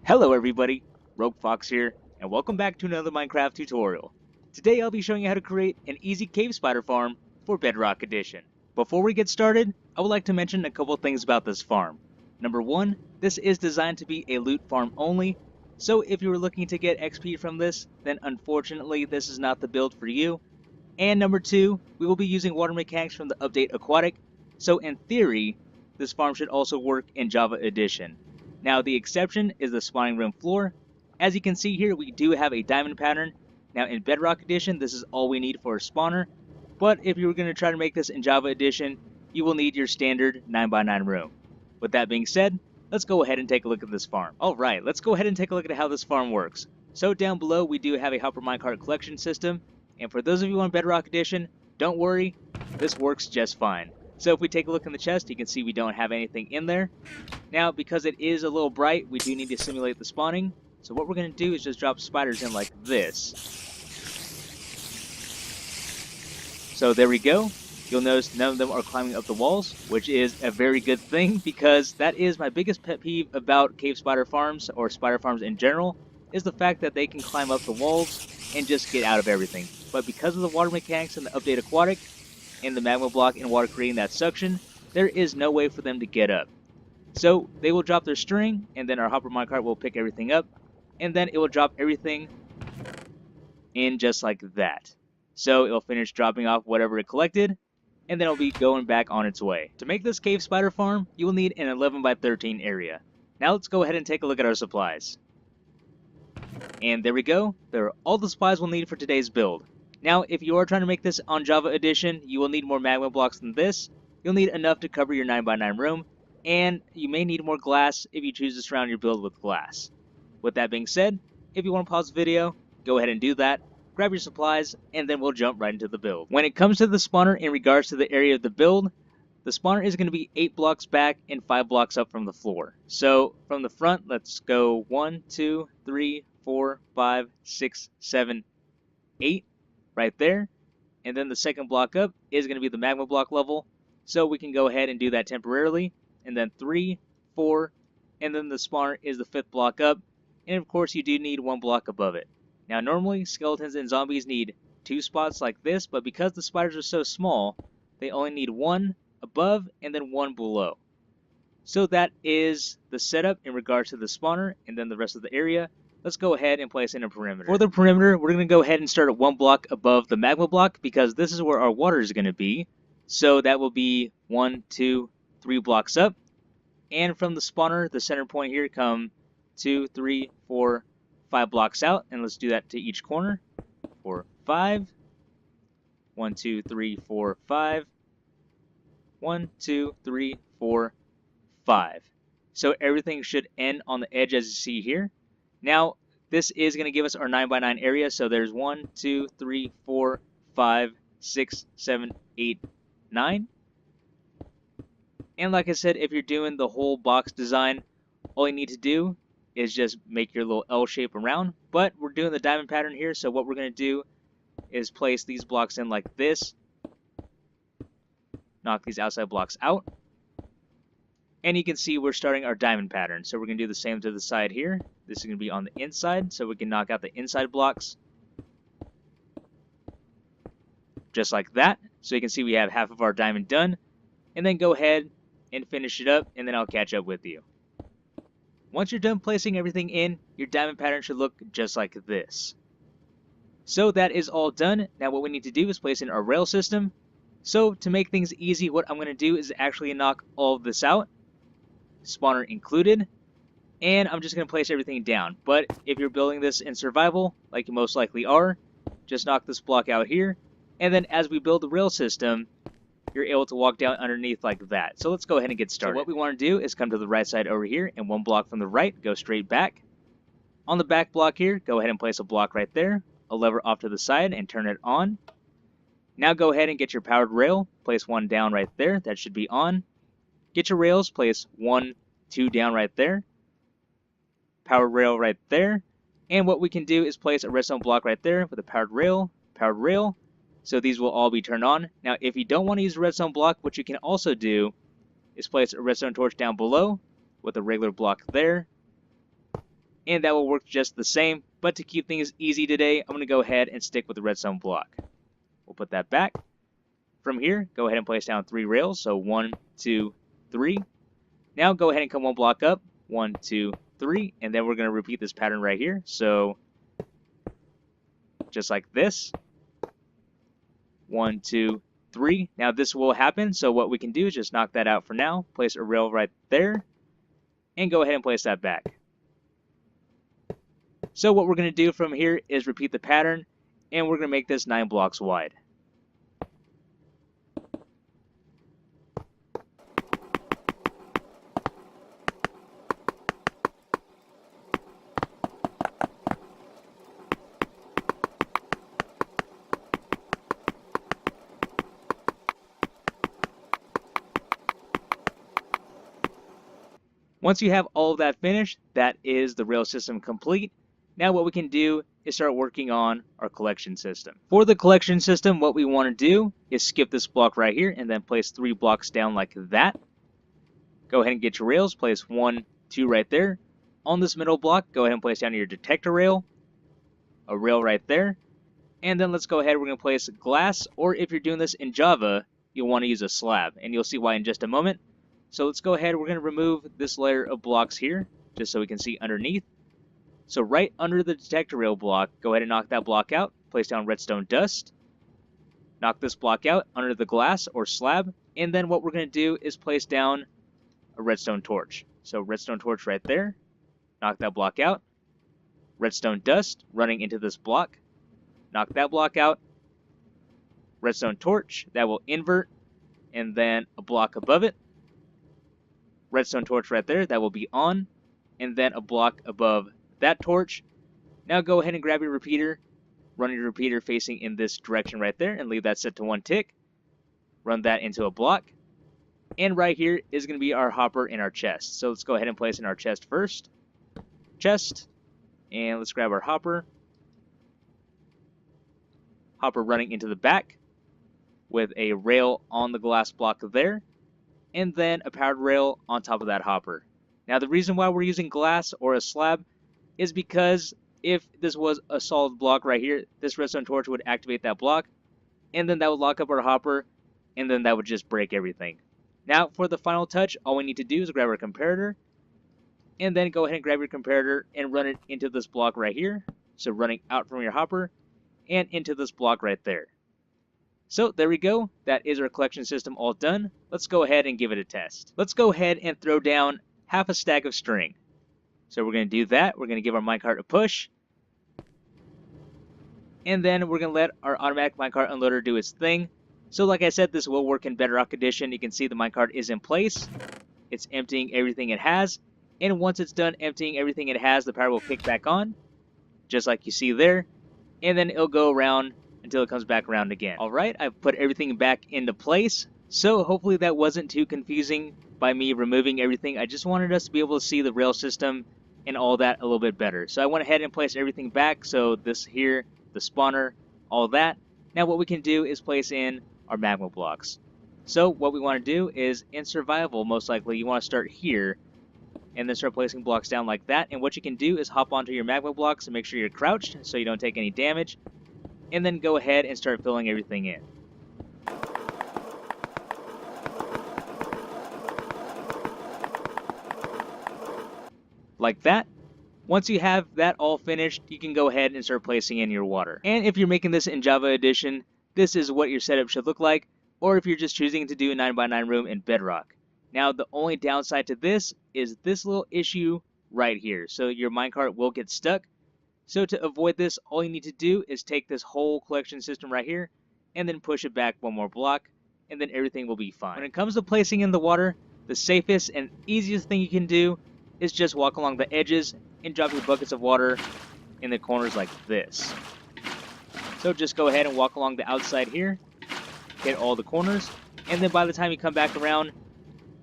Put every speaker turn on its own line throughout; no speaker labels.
Hello everybody, Rogue Fox here, and welcome back to another Minecraft tutorial. Today I'll be showing you how to create an easy cave spider farm for Bedrock Edition. Before we get started, I would like to mention a couple things about this farm. Number one, this is designed to be a loot farm only, so if you were looking to get XP from this, then unfortunately this is not the build for you. And number two, we will be using water mechanics from the update Aquatic, so in theory, this farm should also work in Java Edition. Now the exception is the spawning room floor. As you can see here, we do have a diamond pattern. Now in Bedrock Edition, this is all we need for a spawner, but if you were going to try to make this in Java Edition, you will need your standard 9x9 room. With that being said, let's go ahead and take a look at this farm. Alright, let's go ahead and take a look at how this farm works. So down below, we do have a hopper minecart collection system, and for those of you on Bedrock Edition, don't worry, this works just fine. So if we take a look in the chest, you can see we don't have anything in there. Now, because it is a little bright, we do need to simulate the spawning. So what we're going to do is just drop spiders in like this. So there we go. You'll notice none of them are climbing up the walls, which is a very good thing because that is my biggest pet peeve about cave spider farms or spider farms in general, is the fact that they can climb up the walls and just get out of everything. But because of the water mechanics in the update Aquatic, and the magma block in water creating that suction, there is no way for them to get up. So they will drop their string, and then our hopper minecart will pick everything up, and then it will drop everything in just like that. So it will finish dropping off whatever it collected, and then it'll be going back on its way. To make this cave spider farm, you will need an 11x13 area. Now let's go ahead and take a look at our supplies. And there we go. There are all the supplies we'll need for today's build. Now, if you are trying to make this on Java Edition, you will need more magma blocks than this. You'll need enough to cover your 9x9 room, and you may need more glass if you choose to surround your build with glass. With that being said, if you want to pause the video, go ahead and do that, grab your supplies, and then we'll jump right into the build. When it comes to the spawner in regards to the area of the build, the spawner is going to be 8 blocks back and 5 blocks up from the floor. So, from the front, let's go 1, 2, 3, 4, 5, 6, 7, 8. Right there, and then the second block up is going to be the magma block level, so we can go ahead and do that temporarily, and then 3, 4, and then the spawner is the 5th block up, and of course you do need 1 block above it. Now normally skeletons and zombies need 2 spots like this, but because the spiders are so small, they only need 1 above and then 1 below. So that is the setup in regards to the spawner, and then the rest of the area. Let's go ahead and place in a perimeter. For the perimeter, we're going to go ahead and start at 1 block above the magma block because this is where our water is going to be. So that will be 1, 2, 3 blocks up. And from the spawner, the center point here, come 2, 3, 4, 5 blocks out. And let's do that to each corner. 4, 5. 1, 2, 3, 4, 5. 1, 2, 3, 4, 5. So everything should end on the edge as you see here. Now, this is going to give us our 9x9 area, so there's 1, 2, 3, 4, 5, 6, 7, 8, 9. And like I said, if you're doing the whole box design, all you need to do is just make your little L shape around. But we're doing the diamond pattern here, so what we're going to do is place these blocks in like this. Knock these outside blocks out. And you can see we're starting our diamond pattern. So we're going to do the same to the side here. This is going to be on the inside, so we can knock out the inside blocks. Just like that. So you can see we have half of our diamond done. And then go ahead and finish it up, and then I'll catch up with you. Once you're done placing everything in, your diamond pattern should look just like this. So that is all done. Now what we need to do is place in our rail system. So to make things easy, what I'm going to do is actually knock all of this out. Spawner included, and I'm just going to place everything down. But if you're building this in survival, like you most likely are, just knock this block out here, and then as we build the rail system, you're able to walk down underneath like that. So let's go ahead and get started. So what we want to do is come to the right side over here, and 1 block from the right, go straight back. On the back block here, go ahead and place a block right there, a lever off to the side, and turn it on. Now go ahead and get your powered rail, place 1 down right there, that should be on. Get your rails, place 1, 2 down right there. Powered rail right there. And what we can do is place a redstone block right there with a powered rail. So these will all be turned on. Now if you don't want to use a redstone block, what you can also do is place a redstone torch down below with a regular block there. and that will work just the same. But to keep things easy today, I'm going to go ahead and stick with the redstone block. We'll put that back. From here, go ahead and place down 3 rails. So 1, 2, 3. Now go ahead and come 1 block up. 1, 2, 3. And then we're going to repeat this pattern right here. So just like this. 1, 2, 3. Now this will happen. So what we can do is just knock that out for now. Place a rail right there. And go ahead and place that back. So what we're going to do from here is repeat the pattern. And we're going to make this 9 blocks wide. Once you have all of that finished, that is the rail system complete. Now what we can do is start working on our collection system. For the collection system, what we want to do is skip this block right here and then place 3 blocks down like that. Go ahead and get your rails, place 1, 2 right there. On this middle block, go ahead and place down your detector rail, a rail right there. And then let's go ahead, we're going to place glass, or if you're doing this in Java, you'll want to use a slab, and you'll see why in just a moment. So let's go ahead, we're going to remove this layer of blocks here, just so we can see underneath. So right under the detector rail block, go ahead and knock that block out, place down redstone dust, knock this block out under the glass or slab, and then what we're going to do is place down a redstone torch. So redstone torch right there, knock that block out, redstone dust running into this block, knock that block out, redstone torch, that will invert, and then a block above it, redstone torch right there, that will be on, and then a block above that torch. Now go ahead and grab your repeater, run your repeater facing in this direction right there, and leave that set to 1 tick. Run that into a block. And right here is going to be our hopper in our chest. So let's go ahead and place in our chest first. Chest. And let's grab our hopper. Hopper running into the back with a rail on the glass block there. And then a powered rail on top of that hopper. Now the reason why we're using glass or a slab is because if this was a solid block right here, this redstone torch would activate that block, and then that would lock up our hopper, and then that would just break everything. Now for the final touch, all we need to do is grab our comparator, and then go ahead and grab your comparator and run it into this block right here. So running out from your hopper and into this block right there. So there we go, that is our collection system all done. Let's go ahead and give it a test. Let's go ahead and throw down half a stack of string. So we're going to do that, we're going to give our minecart a push. And then we're going to let our automatic minecart unloader do its thing. So like I said, this will work in Bedrock Edition. You can see the minecart is in place. It's emptying everything it has. And once it's done emptying everything it has, the power will kick back on. Just like you see there. And then it'll go around until it comes back around again. Alright, I've put everything back into place. So hopefully that wasn't too confusing by me removing everything. I just wanted us to be able to see the rail system and all that a little bit better. So I went ahead and placed everything back. So this here, the spawner, all that. Now what we can do is place in our magma blocks. So what we want to do is in survival, most likely you want to start here and then start placing blocks down like that. And what you can do is hop onto your magma blocks and make sure you're crouched so you don't take any damage. And then go ahead and start filling everything in. Like that. Once you have that all finished, you can go ahead and start placing in your water. And if you're making this in Java Edition, this is what your setup should look like, or if you're just choosing to do a 9x9 room in Bedrock. Now the only downside to this is this little issue right here. So your minecart will get stuck. So to avoid this, all you need to do is take this whole collection system right here and then push it back 1 more block, and then everything will be fine. When it comes to placing in the water, the safest and easiest thing you can do is just walk along the edges and drop your buckets of water in the corners like this. So just go ahead and walk along the outside here, hit all the corners, and then by the time you come back around,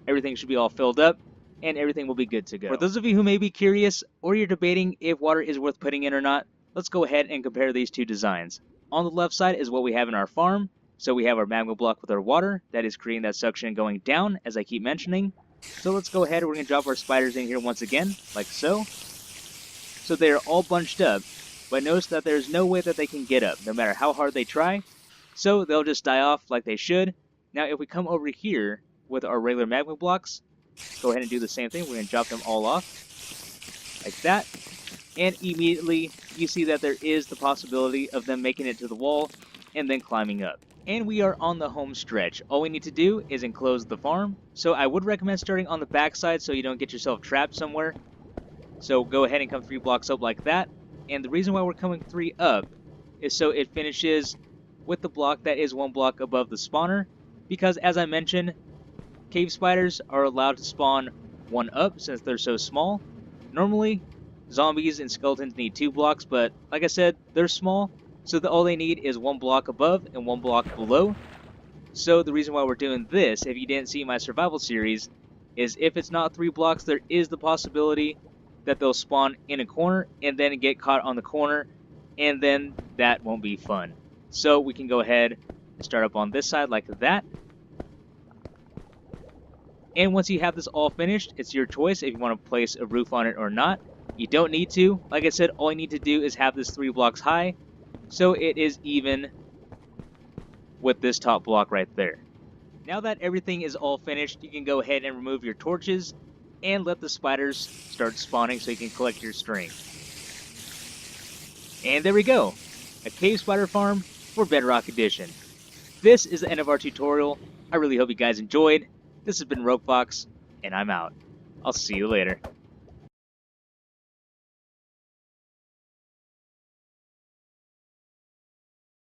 everything should be all filled up and everything will be good to go. For those of you who may be curious or you're debating if water is worth putting in or not, let's go ahead and compare these two designs. On the left side is what we have in our farm. So we have our magma block with our water that is creating that suction going down, as I keep mentioning. So let's go ahead, we're going to drop our spiders in here once again, like so. so they are all bunched up, but notice that there's no way that they can get up, no matter how hard they try, so they'll just die off like they should. Now if we come over here with our regular magma blocks, go ahead and do the same thing. We're going to drop them all off, like that, and immediately you see that there is the possibility of them making it to the wall and then climbing up. And we are on the home stretch. All we need to do is enclose the farm, so I would recommend starting on the back side so you don't get yourself trapped somewhere. So go ahead and come 3 blocks up like that, and the reason why we're coming 3 up is so it finishes with the block that is 1 block above the spawner, because as I mentioned, cave spiders are allowed to spawn 1 up since they're so small. Normally, zombies and skeletons need 2 blocks, but like I said, they're small, so all they need is 1 block above and 1 block below. So the reason why we're doing this, if you didn't see my survival series, is if it's not 3 blocks, there is the possibility that they'll spawn in a corner and then get caught on the corner, and then that won't be fun. So we can go ahead and start up on this side like that. And once you have this all finished, it's your choice if you want to place a roof on it or not. You don't need to. Like I said, all you need to do is have this 3 blocks high, so it is even with this top block right there. Now that everything is all finished, you can go ahead and remove your torches and let the spiders start spawning so you can collect your string. And there we go, a cave spider farm for Bedrock Edition. This is the end of our tutorial. I really hope you guys enjoyed. This has been Rogue Fox, and I'm out. I'll see you later.